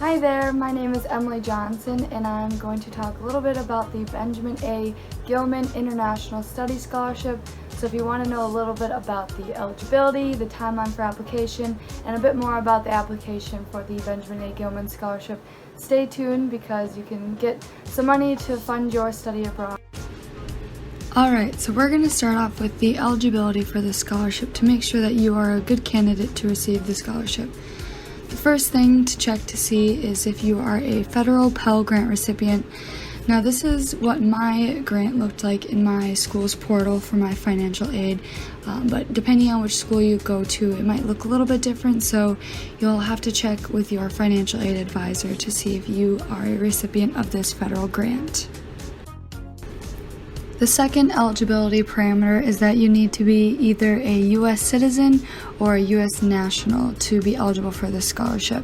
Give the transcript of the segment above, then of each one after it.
Hi there, my name is Emily Johnson and I'm going to talk a little bit about the Benjamin A. Gilman International Scholarship. So if you want to know a little bit about the eligibility, the timeline for application, and a bit more about the application for the Benjamin A. Gilman Scholarship, stay tuned because you can get some money to fund your study abroad. Alright, so we're going to start off with the eligibility for the scholarship to make sure that you are a good candidate to receive the scholarship. The first thing to check to see is if you are a Federal Pell Grant recipient. Now this is what my grant looked like in my school's portal for my financial aid, but depending on which school you go to, it might look a little bit different, so you'll have to check with your financial aid advisor to see if you are a recipient of this federal grant. The second eligibility parameter is that you need to be either a U.S. citizen or a U.S. national to be eligible for this scholarship.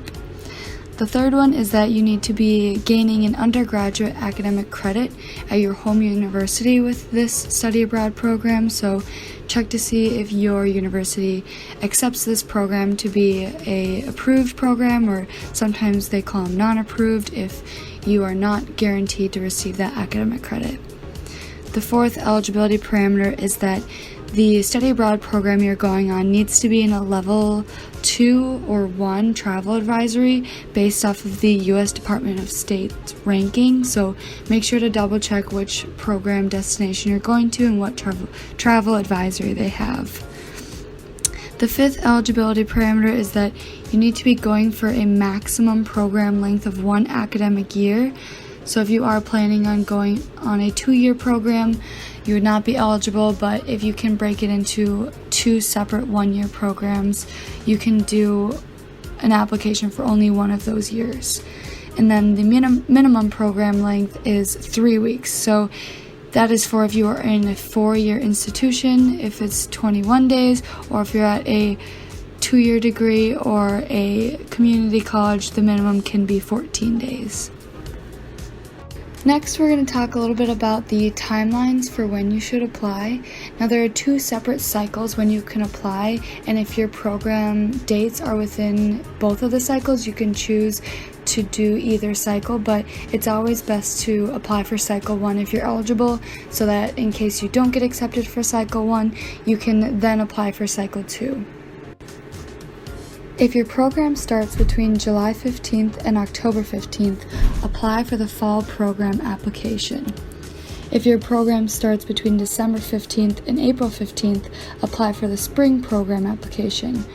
The third one is that you need to be gaining an undergraduate academic credit at your home university with this study abroad program, so check to see if your university accepts this program to be a approved program, or sometimes they call them non-approved if you are not guaranteed to receive that academic credit. The fourth eligibility parameter is that the study abroad program you're going on needs to be in a level 2 or 1 travel advisory based off of the U.S. Department of State ranking, so make sure to double check which program destination you're going to and what travel advisory they have. The fifth eligibility parameter is that you need to be going for a maximum program length of 1 academic year. So if you are planning on going on a 2-year program, you would not be eligible, but if you can break it into 2 separate 1-year programs, you can do an application for only one of those years. And then the minimum program length is 3 weeks. So that is for if you are in a 4-year institution, if it's 21 days, or if you're at a 2-year degree or a community college, the minimum can be 14 days. Next, we're going to talk a little bit about the timelines for when you should apply. Now, there are 2 separate cycles when you can apply, and if your program dates are within both of the cycles, you can choose to do either cycle, but it's always best to apply for cycle 1 if you're eligible, so that in case you don't get accepted for cycle 1, you can then apply for cycle 2. If your program starts between July 15th and October 15th, apply for the fall program application. If your program starts between December 15th and April 15th, apply for the spring program application.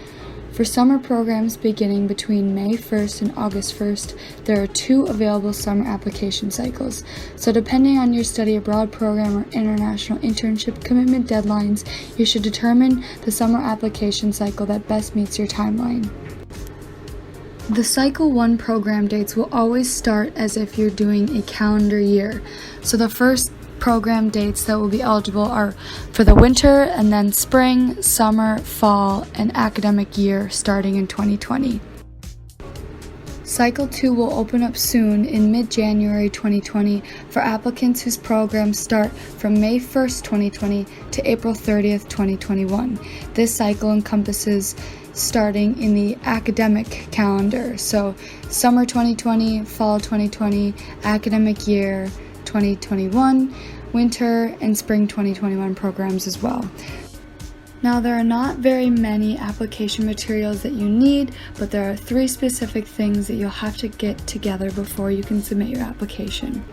For summer programs beginning between May 1st and August 1st, there are 2 available summer application cycles. So depending on your study abroad program or international internship commitment deadlines, you should determine the summer application cycle that best meets your timeline. The Cycle 1 program dates will always start as if you're doing a calendar year. So the first program dates that will be eligible are for the winter, and then spring, summer, fall, and academic year starting in 2020. Cycle 2 will open up soon in mid-January 2020 for applicants whose programs start from May 1st, 2020 to April 30th, 2021. This cycle encompasses starting in the academic calendar, so summer 2020, fall 2020, academic year 2021, winter and spring 2021 programs as well. Now, there are not very many application materials that you need, but there are 3 specific things that you'll have to get together before you can submit your application.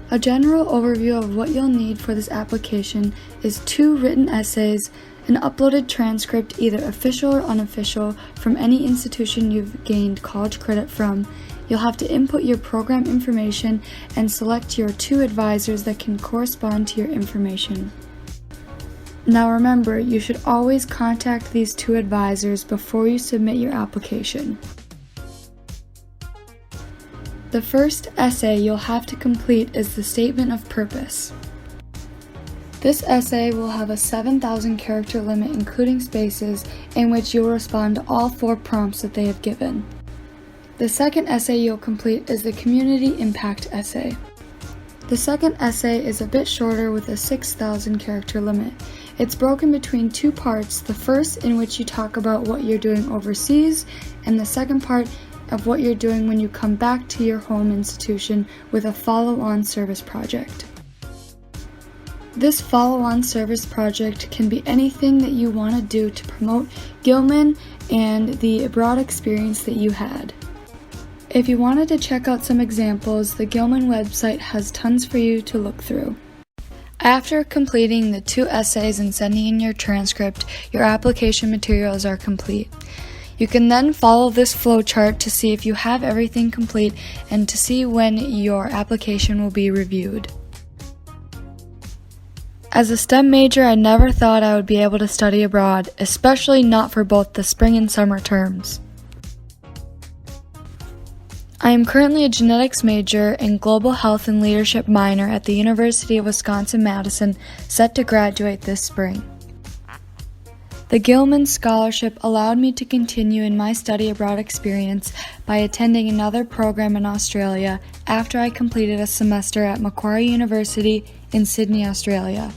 A general overview of what you'll need for this application is 2 written essays, an uploaded transcript, either official or unofficial, from any institution you've gained college credit from. You'll have to input your program information and select your 2 advisors that can correspond to your information. Now remember, you should always contact these 2 advisors before you submit your application. The first essay you'll have to complete is the Statement of Purpose. This essay will have a 7,000 character limit including spaces, in which you'll respond to all 4 prompts that they have given. The second essay you'll complete is the Community Impact Essay. The second essay is a bit shorter with a 6,000 character limit. It's broken between 2 parts, the first in which you talk about what you're doing overseas, and the second part of what you're doing when you come back to your home institution with a follow-on service project. This follow-on service project can be anything that you want to do to promote Gilman and the abroad experience that you had. If you wanted to check out some examples, the Gilman website has tons for you to look through. After completing the 2 essays and sending in your transcript, your application materials are complete. You can then follow this flowchart to see if you have everything complete and to see when your application will be reviewed. As a STEM major, I never thought I would be able to study abroad, especially not for both the spring and summer terms. I am currently a genetics major and global health and leadership minor at the University of Wisconsin-Madison, set to graduate this spring. The Gilman Scholarship allowed me to continue in my study abroad experience by attending another program in Australia after I completed a semester at Macquarie University in Sydney, Australia.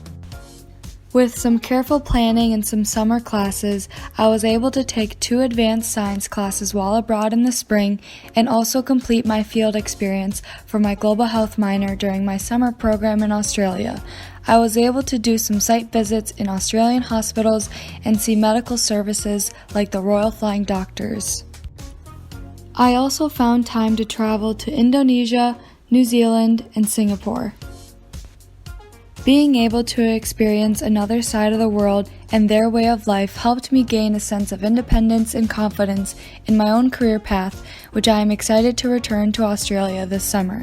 With some careful planning and some summer classes, I was able to take 2 advanced science classes while abroad in the spring and also complete my field experience for my global health minor during my summer program in Australia. I was able to do some site visits in Australian hospitals and see medical services like the Royal Flying Doctors. I also found time to travel to Indonesia, New Zealand, and Singapore. Being able to experience another side of the world and their way of life helped me gain a sense of independence and confidence in my own career path, which I am excited to return to Australia this summer.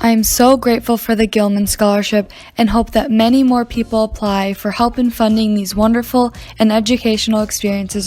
I am so grateful for the Gilman Scholarship and hope that many more people apply for help in funding these wonderful and educational experiences